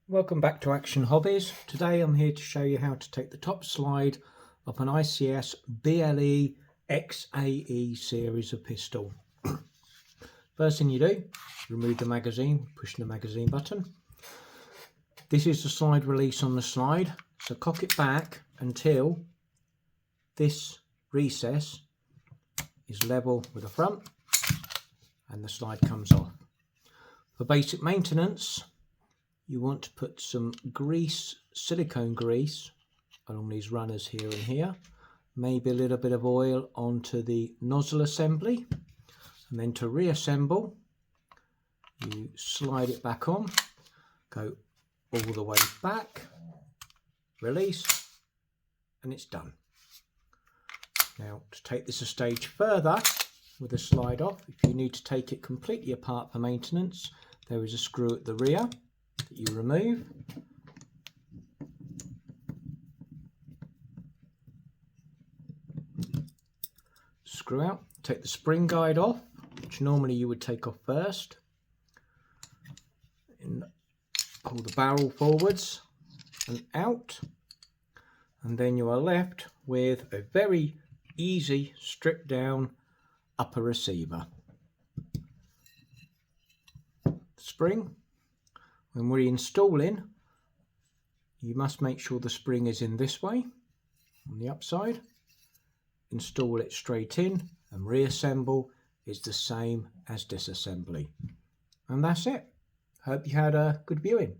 Welcome back to Action Hobbies. Today I'm here to show you how to take the top slide of an ICS BLE XAE series of pistol. First thing you do, remove the magazine, pushing the magazine button. This is the slide release on the slide, so cock it back until this recess is level with the front and the slide comes off. For basic maintenance, you want to put some grease, silicone grease, along these runners here and here. Maybe a little bit of oil onto the nozzle assembly. And then to reassemble, you slide it back on, go all the way back, release, and it's done. Now to take this a stage further with the slide off, if you need to take it completely apart for maintenance, there is a screw at the rear that you remove. Screw out, take the spring guide off, which normally you would take off first. Pull the barrel forwards and out, and then you are left with a very easy stripped down upper receiver. Spring. When we're installing, you must make sure the spring is in this way on the upside. Install it straight in, and reassemble is the same as disassembly. And that's it. Hope you had a good viewing.